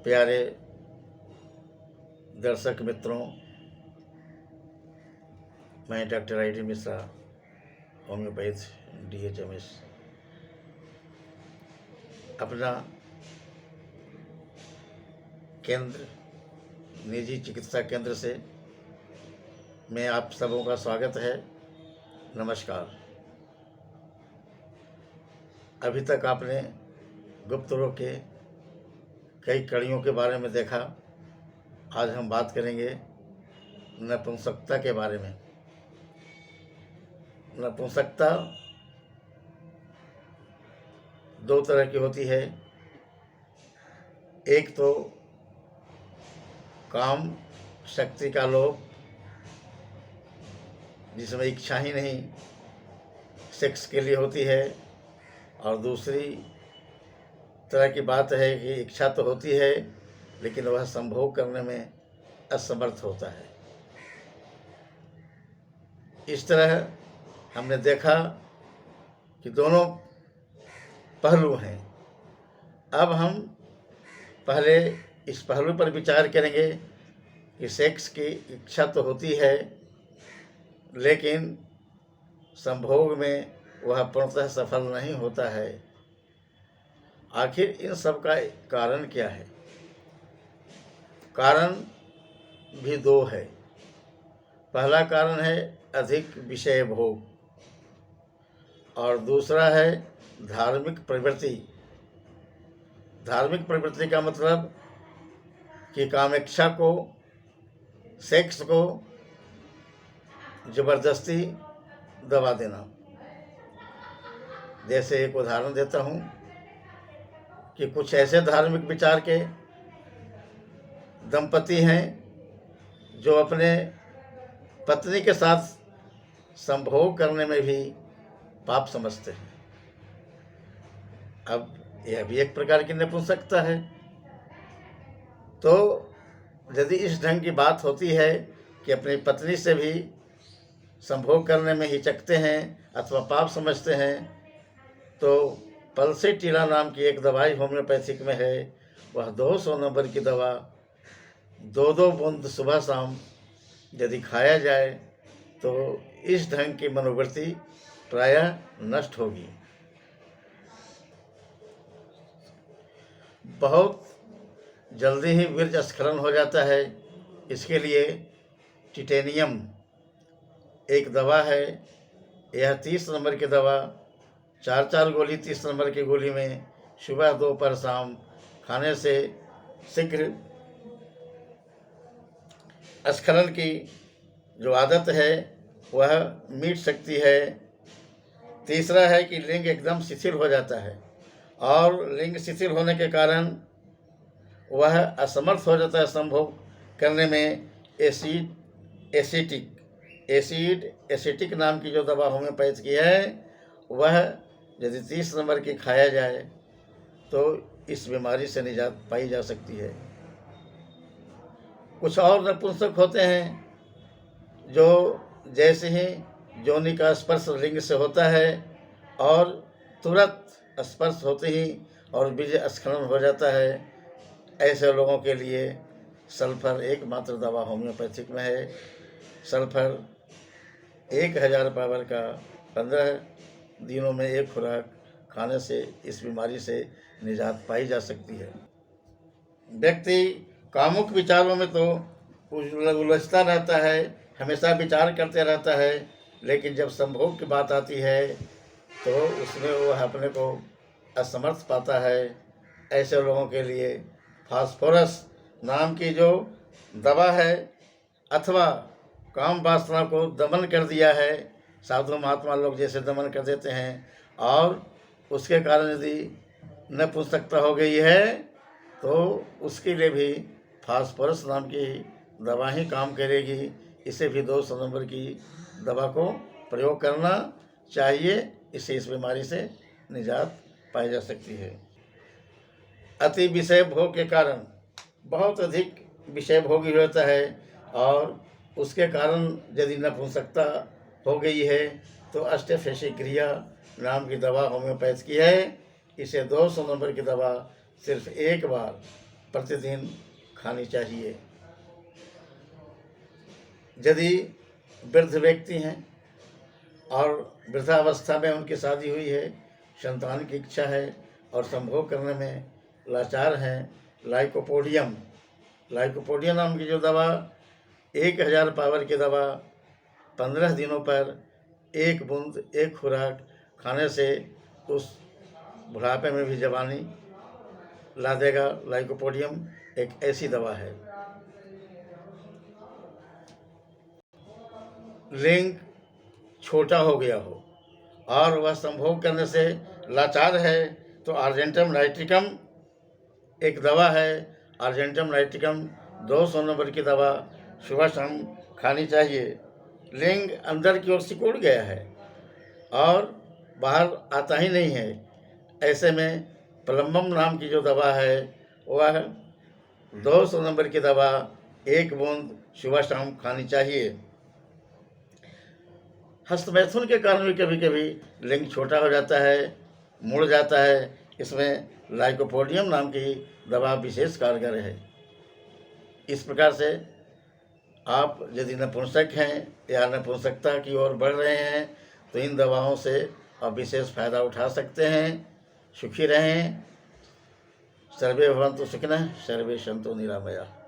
प्यारे दर्शक मित्रों, मैं doctor I D Mishra, homeopath DHMS, अपना केंद्र निजी चिकित्सा केंद्र से मैं आप सबों का स्वागत है। नमस्कार। अभी तक आपने गुप्त रोग के कई कड़ियों के बारे में देखा। आज हम बात करेंगे नपुंसकता के बारे में। नपुंसकता दो तरह की होती है। एक तो काम शक्ति का लोभ, जिसमें इच्छा ही नहीं सेक्स के लिए होती है, और दूसरी तरह की बात है कि इच्छा तो होती है लेकिन वह संभोग करने में असमर्थ होता है। इस तरह हमने देखा कि दोनों पहलू हैं। अब हम पहले इस पहलू पर विचार करेंगे कि सेक्स की इच्छा तो होती है लेकिन संभोग में वह पूर्णतः सफल नहीं होता है। आखिर इन सब का कारण क्या है? कारण भी दो है। पहला कारण है अधिक विषय भोग, और दूसरा है धार्मिक प्रवृत्ति। धार्मिक प्रवृत्ति का मतलब कि कामेच्छा को, सेक्स को जबरदस्ती दबा देना। जैसे एक उदाहरण देता हूँ कि कुछ ऐसे धार्मिक विचार के दंपति हैं जो अपने पत्नी के साथ संभोग करने में भी पाप समझते हैं। अब यह भी एक प्रकार की नपुंसकता है। तो यदि इस ढंग की बात होती है कि अपनी पत्नी से भी संभोग करने में हिचकते हैं अथवा पाप समझते हैं, तो पल्सीटीला नाम की एक दवाई होम्योपैथिक में है। वह 200 नंबर की दवा 2-2 बूंद सुबह शाम यदि खाया जाए तो इस ढंग की मनोवृत्ति प्रायः नष्ट होगी। बहुत जल्दी ही वीर्य स्खलन हो जाता है। इसके लिए टिटेनियम एक दवा है। यह 30 नंबर की दवा 4 गोली 30 नंबर की गोली में सुबह दोपहर शाम खाने से शीघ्र स्खलन की जो आदत है वह मिट सकती है। तीसरा है कि लिंग एकदम शिथिल हो जाता है, और लिंग शिथिल होने के कारण वह असमर्थ हो जाता है संभोग करने में। एसिटिक नाम की जो दवा होम्योपैथ की है, वह यदि 30 नंबर की खाया जाए तो इस बीमारी से निजात पाई जा सकती है। कुछ और नपुंसक होते हैं जो जैसे ही योनि का स्पर्श लिंग से होता है और तुरंत स्पर्श होते ही और बीज स्खलन हो जाता है। ऐसे लोगों के लिए सल्फर एकमात्र दवा होम्योपैथिक में है। सल्फर 1000 पावर का 15 दिनों में एक खुराक खाने से इस बीमारी से निजात पाई जा सकती है। व्यक्ति कामुक विचारों में तो उलझता रहता है, हमेशा विचार करते रहता है, लेकिन जब संभोग की बात आती है तो उसमें वह अपने को असमर्थ पाता है। ऐसे लोगों के लिए फास्फोरस नाम की जो दवा है, अथवा काम वासना को दमन कर दिया है, साधु महात्मा लोग जैसे दमन कर देते हैं, और उसके कारण यदि नपुंसकता हो गई है तो उसके लिए भी फास्फोरस नाम की दवा ही काम करेगी। इसे भी 200 नंबर की दवा को प्रयोग करना चाहिए। इससे इस बीमारी से निजात पाई जा सकती है। अति विषय भोग के कारण बहुत अधिक विषय भोगी होता है, और उसके कारण यदि नपुंसकता हो गई है तो अष्टफेशी क्रिया नाम की दवा होम्योपैथ की है। इसे 200 नंबर की दवा सिर्फ एक बार प्रतिदिन खानी चाहिए। यदि वृद्ध व्यक्ति हैं और वृद्धावस्था में उनकी शादी हुई है, संतान की इच्छा है और संभोग करने में लाचार हैं, लाइकोपोडियम नाम की जो दवा 1000 पावर की दवा 15 दिनों पर 1 बूंद 1 खुराक खाने से उस बुढ़ापे में भी जवानी ला देगा। लाइकोपोडियम एक ऐसी दवा है। लिंग छोटा हो गया हो और वह संभोग करने से लाचार है तो अर्जेंटम नाइट्रिकम एक दवा है। अर्जेंटम नाइट्रिकम 200 नंबर की दवा सुबह शाम खानी चाहिए। लिंग अंदर की ओर सिकुड़ गया है और बाहर आता ही नहीं है, ऐसे में प्लम्बम नाम की जो दवा है वह 200 नंबर की दवा 1 बूंद सुबह शाम खानी चाहिए। हस्तमैथुन के कारण भी कभी कभी लिंग छोटा हो जाता है, मुड़ जाता है, इसमें लाइकोपोडियम नाम की दवा विशेष कारगर है। इस प्रकार से आप यदि नपुंसक हैं या नपुंसकता की ओर बढ़ रहे हैं तो इन दवाओं से आप विशेष फायदा उठा सकते हैं। सुखी रहें। सर्वे भवन्तु सुखिनः, सर्वे सन्तु निरामयाः।